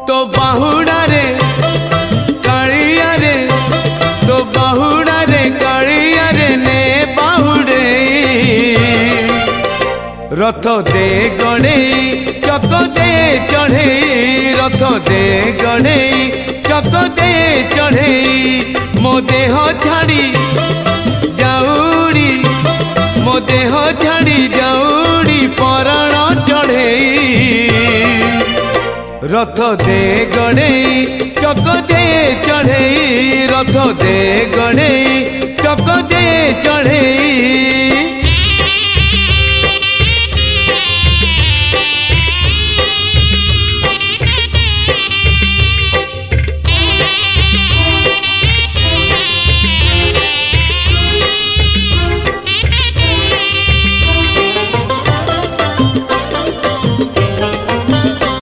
तो बाहुड़ा रे कालिया रे तो बाहुड़ा रे कालिया रे ने बाहुड़े रथ दे गणे चक दे चढ़े रथ दे गणे चक दे चढ़े मो देह छाड़ी जाऊड़ी मो देह छाड़ी जाऊड़ी पराण चढ़े रथ दे गणे चक दे चढ़े रथ दे गणे चक दे चढ़े।